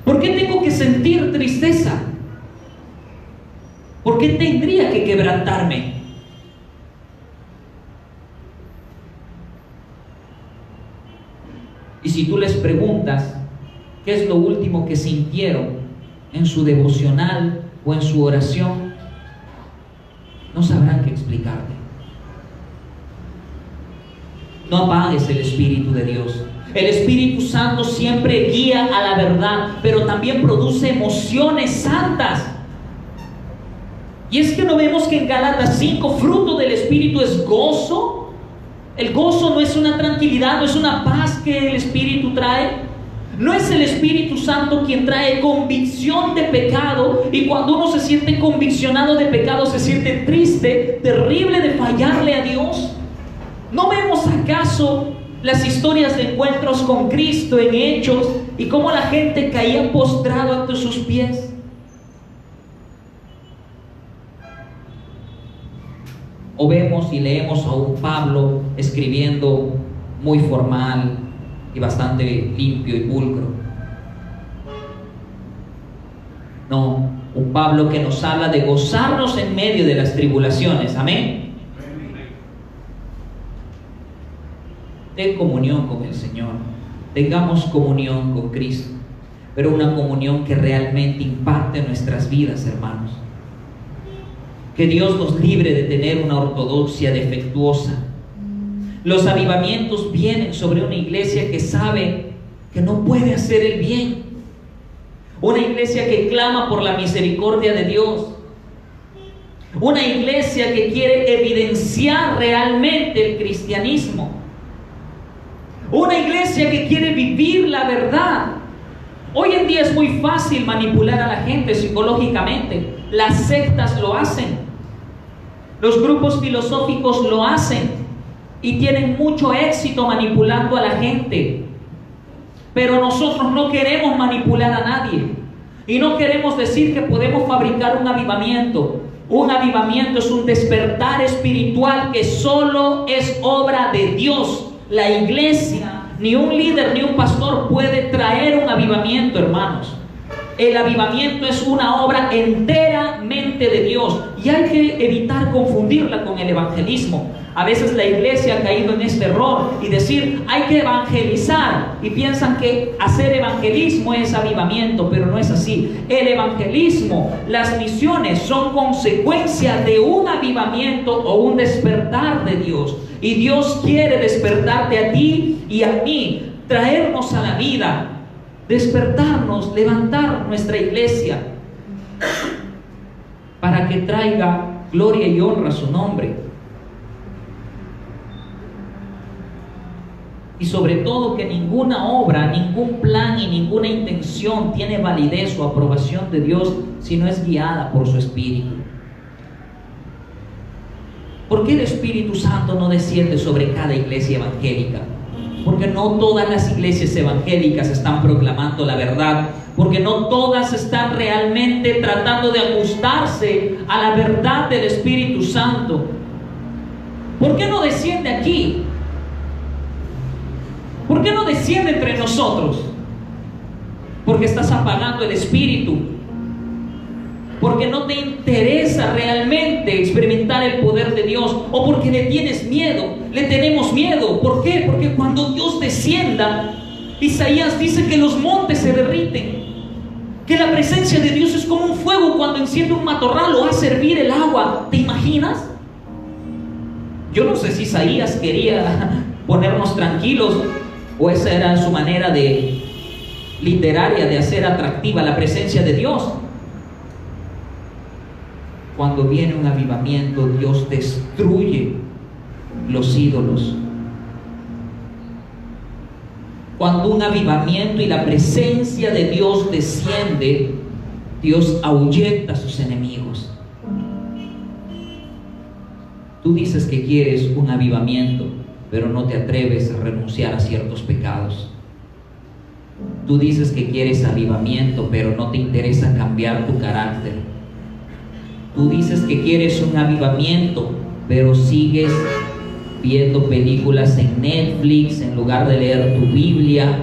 ¿Por qué tengo que sentir tristeza? ¿Por qué tendría que quebrantarme? Y si tú les preguntas qué es lo último que sintieron en su devocional o en su oración, no sabrán qué explicarte. No apagues el Espíritu de Dios. El Espíritu Santo siempre guía a la verdad, pero también produce emociones santas. Y es que no vemos que en Gálatas 5, fruto del Espíritu es gozo. El gozo no es una tranquilidad, no es una paz que el Espíritu trae. No es el Espíritu Santo quien trae convicción de pecado, y cuando uno se siente conviccionado de pecado se siente triste, terrible de fallarle a Dios. ¿No vemos acaso las historias de encuentros con Cristo en Hechos y cómo la gente caía postrado ante sus pies? O vemos y leemos a un Pablo escribiendo muy formal y bastante limpio y pulcro. No, un Pablo que nos habla de gozarnos en medio de las tribulaciones. Amén. Ten comunión con el Señor. Tengamos comunión con Cristo, pero una comunión que realmente impacte nuestras vidas, hermanos. Que Dios nos libre de tener una ortodoxia defectuosa. Los avivamientos vienen sobre una iglesia que sabe que no puede hacer el bien. Una iglesia que clama por la misericordia de Dios. Una iglesia que quiere evidenciar realmente el cristianismo. Una iglesia que quiere vivir la verdad. Hoy en día es muy fácil manipular a la gente psicológicamente. Las sectas lo hacen. Los grupos filosóficos lo hacen. Y tienen mucho éxito manipulando a la gente. Pero nosotros no queremos manipular a nadie. Y no queremos decir que podemos fabricar un avivamiento. Un avivamiento es un despertar espiritual que solo es obra de Dios. La iglesia, ni un líder, ni un pastor puede traer un avivamiento, hermanos. El avivamiento es una obra enteramente de Dios. Y hay que evitar confundirla con el evangelismo. A veces la iglesia ha caído en este error y decir, hay que evangelizar. Y piensan que hacer evangelismo es avivamiento, pero no es así. El evangelismo, las misiones son consecuencia de un avivamiento o un despertar de Dios. Y Dios quiere despertarte a ti y a mí, traernos a la vida, despertarnos, levantar nuestra iglesia para que traiga gloria y honra a su nombre. Y sobre todo que ninguna obra, ningún plan y ninguna intención tiene validez o aprobación de Dios si no es guiada por su Espíritu. ¿Por qué el Espíritu Santo no desciende sobre cada iglesia evangélica? Porque no todas las iglesias evangélicas están proclamando la verdad. Porque no todas están realmente tratando de ajustarse a la verdad del Espíritu Santo. ¿Por qué no desciende aquí? ¿Por qué no desciende entre nosotros? Porque estás apagando el Espíritu. Porque no te interesa realmente experimentar el poder de Dios. O porque le tienes miedo. Le tenemos miedo. ¿Por qué? Porque cuando Dios descienda, Isaías dice que los montes se derriten. Que la presencia de Dios es como un fuego cuando enciende un matorral o hace hervir el agua. ¿Te imaginas? Yo no sé si Isaías quería ponernos tranquilos, o esa era su manera literaria de hacer atractiva la presencia de Dios. Cuando viene un avivamiento, Dios destruye los ídolos. Cuando un avivamiento y la presencia de Dios desciende, Dios ahuyenta a sus enemigos. Tú dices que quieres un avivamiento, pero no te atreves a renunciar a ciertos pecados. Tú dices que quieres avivamiento, pero no te interesa cambiar tu carácter. Tú dices que quieres un avivamiento, pero sigues viendo películas en Netflix en lugar de leer tu Biblia.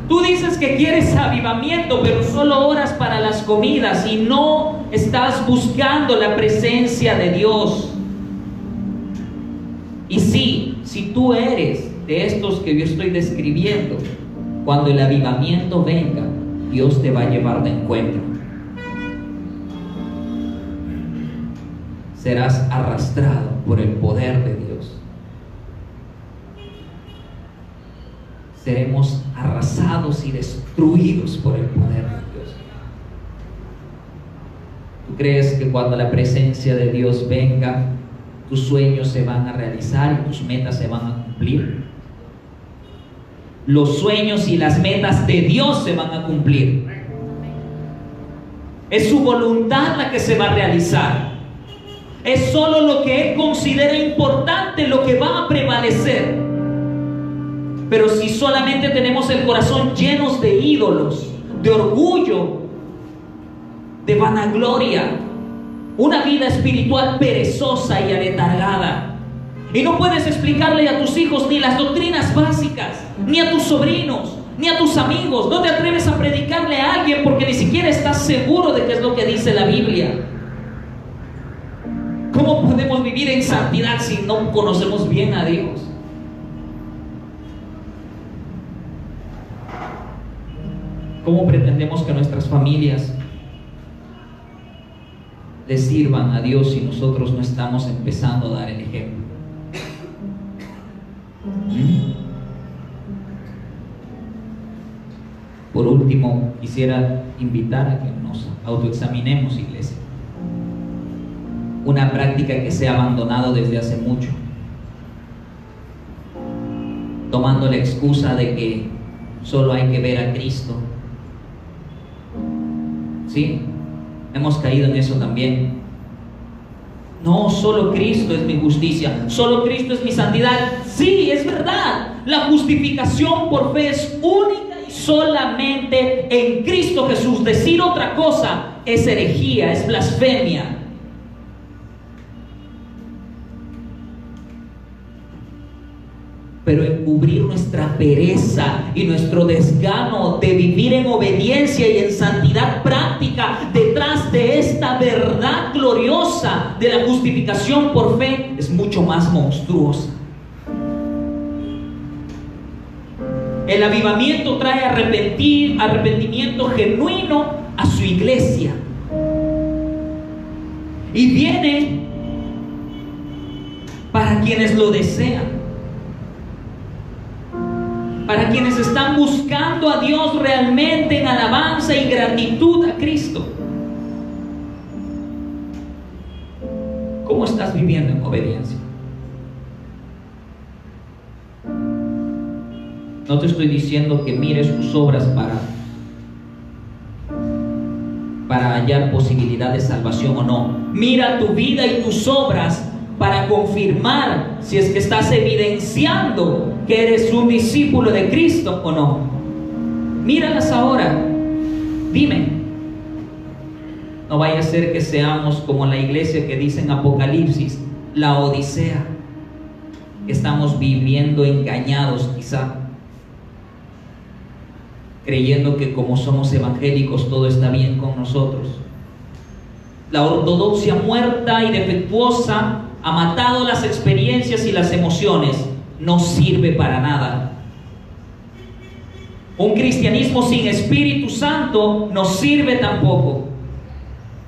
Tú dices que quieres avivamiento, pero solo oras para las comidas y no estás buscando la presencia de Dios. Y sí, si tú eres de estos que yo estoy describiendo, cuando el avivamiento venga, Dios te va a llevar de encuentro. Serás arrastrado por el poder de Dios. Seremos arrasados y destruidos por el poder de Dios. ¿Tú crees que cuando la presencia de Dios venga, tus sueños se van a realizar y tus metas se van a cumplir? Los sueños y las metas de Dios se van a cumplir. Es su voluntad la que se va a realizar. Es solo lo que Él considera importante lo que va a prevalecer. Pero si solamente tenemos el corazón llenos de ídolos, de orgullo, de vanagloria, una vida espiritual perezosa y aletargada, y no puedes explicarle a tus hijos ni las doctrinas básicas, ni a tus sobrinos, ni a tus amigos. No te atreves a predicarle a alguien porque ni siquiera estás seguro de qué es lo que dice la Biblia. ¿Cómo podemos vivir en santidad si no conocemos bien a Dios? ¿Cómo pretendemos que nuestras familias le sirvan a Dios si nosotros no estamos empezando a dar el ejemplo? Por último, quisiera invitar a que nos autoexaminemos, iglesia. Una práctica que se ha abandonado desde hace mucho, tomando la excusa de que solo hay que ver a Cristo. ¿Sí? Hemos caído en eso también. No, solo Cristo es mi justicia, solo Cristo es mi santidad. Sí, es verdad. La justificación por fe es única y solamente en Cristo Jesús. Decir otra cosa es herejía, es blasfemia. Pero encubrir nuestra pereza y nuestro desgano de vivir en obediencia y en santidad práctica detrás de esta verdad gloriosa de la justificación por fe es mucho más monstruosa. El avivamiento trae arrepentimiento genuino a su iglesia. Y viene para quienes lo desean. Para quienes están buscando a Dios realmente en alabanza y gratitud a Cristo. ¿Cómo estás viviendo en obediencia? No te estoy diciendo que mires tus obras para hallar posibilidad de salvación o no. Mira tu vida y tus obras para confirmar si es que estás evidenciando que eres un discípulo de Cristo o no. Míralas ahora. Dime. No vaya a ser que seamos como la iglesia que dice en Apocalipsis, la Odisea. Estamos viviendo engañados quizá, creyendo que como somos evangélicos todo está bien con nosotros. La ortodoxia muerta y defectuosa ha matado las experiencias y las emociones. No sirve para nada. Un cristianismo sin Espíritu Santo no sirve tampoco.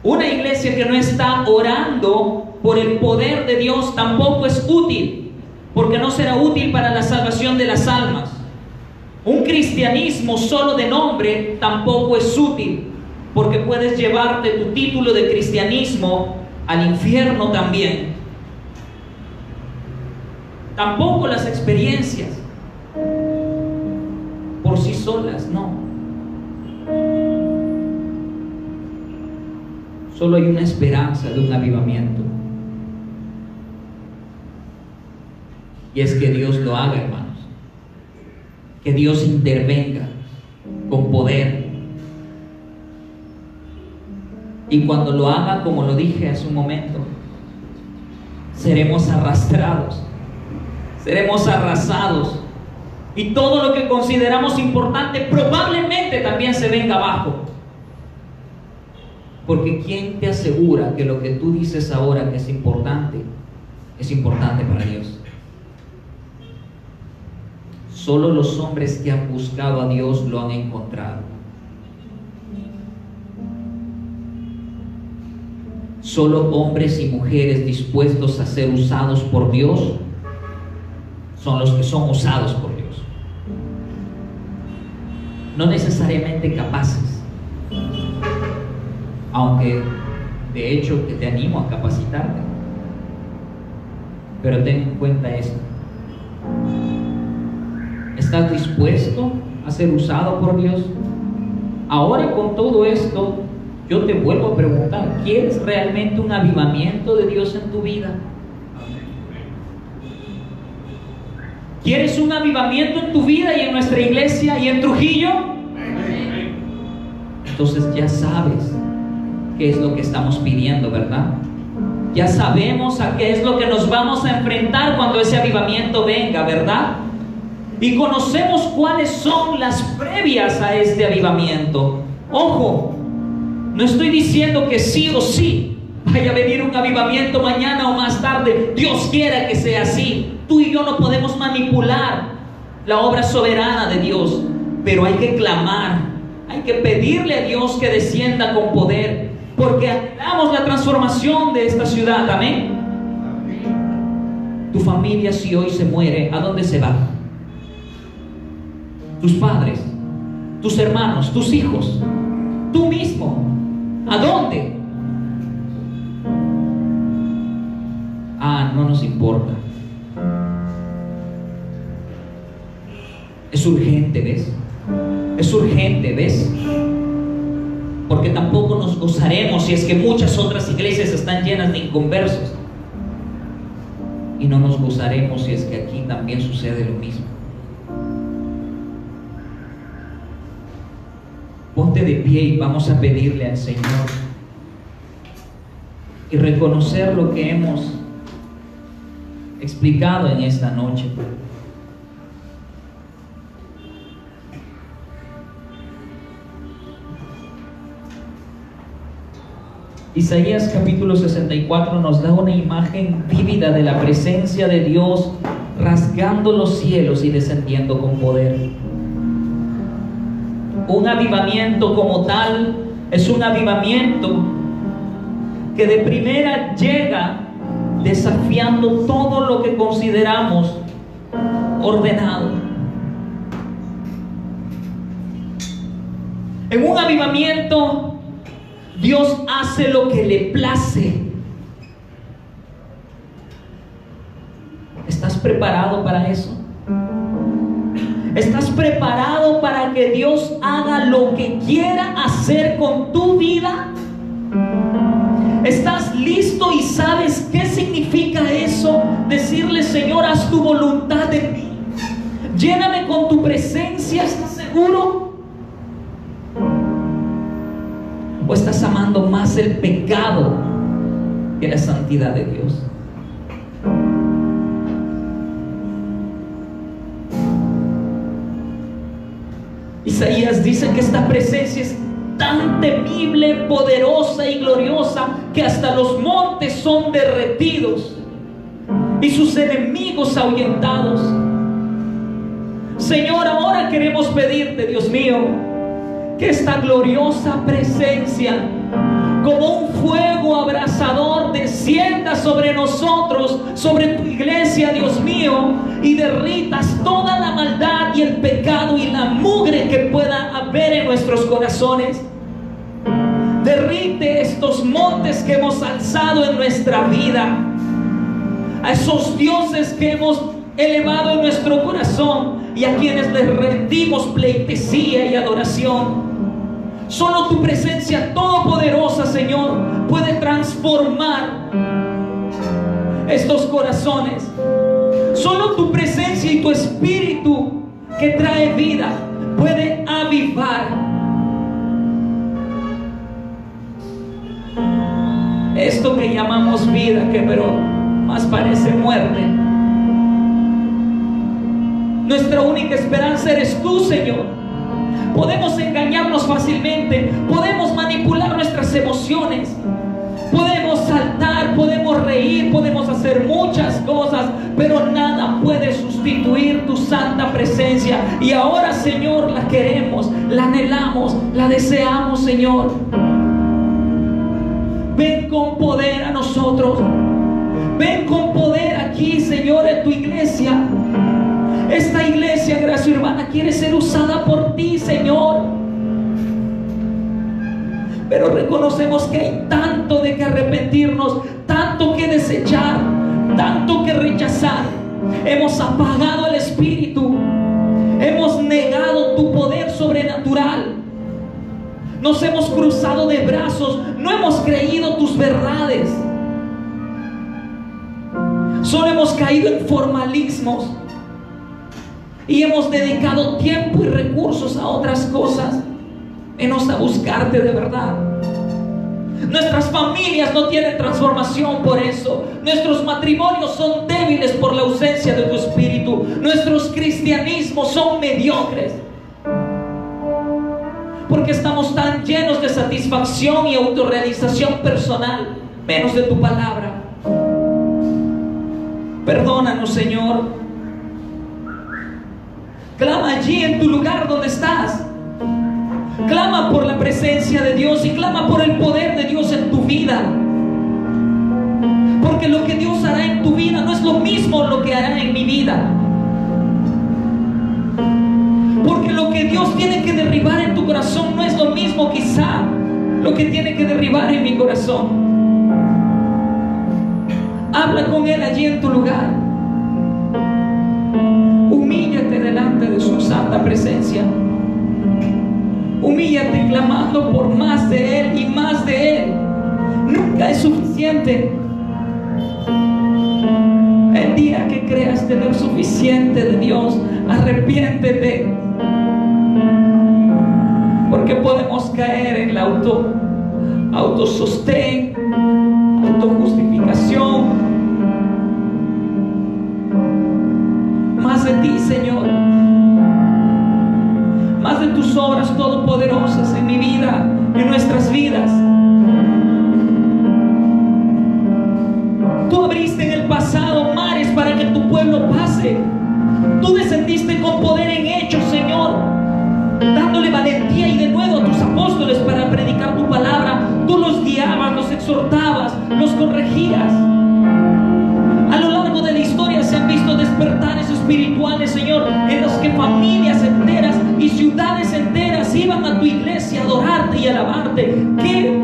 Una iglesia que no está orando por el poder de Dios tampoco es útil, porque no será útil para la salvación de las almas. Un cristianismo solo de nombre tampoco es útil, porque puedes llevarte tu título de cristianismo al infierno también. Tampoco las experiencias por sí solas, no. Solo hay una esperanza de un avivamiento, y es que Dios lo haga, hermanos. Que Dios intervenga con poder. Y cuando lo haga, como lo dije hace un momento, seremos arrastrados, seremos arrasados, y todo lo que consideramos importante probablemente también se venga abajo. Porque ¿quién te asegura que lo que tú dices ahora que es importante para Dios? Solo los hombres que han buscado a Dios lo han encontrado. Solo hombres y mujeres dispuestos a ser usados por Dios son los que son usados por Dios. No necesariamente capaces, aunque de hecho que te animo a capacitarte. Pero ten en cuenta esto: ¿estás dispuesto a ser usado por Dios? Ahora, con todo esto, yo te vuelvo a preguntar: ¿quieres realmente un avivamiento de Dios en tu vida? ¿Quieres un avivamiento en tu vida y en nuestra iglesia y en Trujillo? Entonces ya sabes qué es lo que estamos pidiendo, ¿verdad? Ya sabemos a qué es lo que nos vamos a enfrentar cuando ese avivamiento venga, ¿verdad? Y conocemos cuáles son las previas a este avivamiento. Ojo, no estoy diciendo que sí o sí vaya a venir un avivamiento mañana o más tarde. Dios quiera que sea así. Tú y yo no podemos manipular la obra soberana de Dios, pero hay que clamar, hay que pedirle a Dios que descienda con poder, porque anhelamos la transformación de esta ciudad. Amén. Tu familia, si hoy se muere, ¿a dónde se va? Tus padres, tus hermanos, tus hijos, tú mismo, ¿a dónde? No nos importa. Es urgente, ¿ves? Es urgente, ¿ves? Porque tampoco nos gozaremos si es que muchas otras iglesias están llenas de inconversos. Y no nos gozaremos si es que aquí también sucede lo mismo. Ponte de pie y vamos a pedirle al Señor y reconocer lo que hemos explicado en esta noche. Isaías capítulo 64 nos da una imagen vívida de la presencia de Dios rasgando los cielos y descendiendo con poder. Un avivamiento como tal es un avivamiento que de primera llega desafiando todo lo que consideramos ordenado. En un avivamiento Dios hace lo que le place. ¿Estás preparado para eso? ¿Estás preparado para que Dios haga lo que quiera hacer con tu vida? ¿Estás listo y sabes qué significa eso? Decirle: Señor, haz tu voluntad en mí. Lléname con tu presencia. ¿Estás seguro? ¿O estás amando más el pecado que la santidad de Dios? Isaías dice que esta presencia es tan temible, poderosa y gloriosa que hasta los montes son derretidos y sus enemigos ahuyentados. Señor, ahora queremos pedirte, Dios mío, que esta gloriosa presencia, como un fuego abrasador, descienda sobre nosotros, sobre tu iglesia, Dios mío, y derritas toda la maldad y el pecado y la mugre que pueda haber en nuestros corazones. Derrite estos montes que hemos alzado en nuestra vida, a esos dioses que hemos elevado en nuestro corazón y a quienes les rendimos pleitesía y adoración. Solo tu presencia todopoderosa, Señor, puede transformar estos corazones. Solo tu presencia y tu espíritu que trae vida puede avivar esto que llamamos vida, que pero más parece muerte. Nuestra única esperanza eres tú, Señor. Podemos engañarnos fácilmente, podemos manipular nuestras emociones, podemos saltar, podemos reír, podemos hacer muchas cosas, pero nada puede sustituir tu santa presencia. Y ahora, Señor, la queremos, la anhelamos, la deseamos, Señor. Ven con poder a nosotros. Ven con poder aquí, Señor, en tu iglesia. Esta iglesia, Gracia Urbana, quiere ser usada por ti, Señor. Pero reconocemos que hay tanto de que arrepentirnos, tanto que desechar, tanto que rechazar. Hemos apagado el Espíritu, hemos negado tu poder sobrenatural, nos hemos cruzado de brazos, no hemos creído tus verdades, solo hemos caído en formalismos y hemos dedicado tiempo y recursos a otras cosas, menos a buscarte de verdad. Nuestras familias no tienen transformación por eso. Nuestros matrimonios son débiles por la ausencia de tu Espíritu. Nuestros cristianismos son mediocres, porque estamos tan llenos de satisfacción y autorrealización personal, menos de tu palabra. Perdónanos, Señor. Clama allí en tu lugar donde estás. Clama por la presencia de Dios y clama por el poder de Dios en tu vida. Porque lo que Dios hará en tu vida no es lo mismo lo que hará en mi vida. Porque lo que Dios tiene que derribar en tu corazón no es lo mismo quizá lo que tiene que derribar en mi corazón. Habla con Él allí en tu lugar. Humíllate delante de su santa presencia. Humíllate clamando por más de Él y más de Él. Nunca es suficiente. El día que creas tener suficiente de Dios, arrepiéntete. Porque podemos caer en la autosostén, autojustificación. Más de ti, Señor. Más de tus obras todopoderosas en mi vida, en nuestras vidas. Tú abriste en el pasado mares para que tu pueblo pase. Tú descendiste con poder en hechos, Señor, dándole valentía y de nuevo a tus apóstoles para predicar tu palabra. Tú los guiabas, los exhortabas, los corregías. A lo largo de la historia se han visto despertares espirituales, Señor, en los que familias enteras y ciudades enteras iban a tu iglesia a adorarte y alabarte. ¡Qué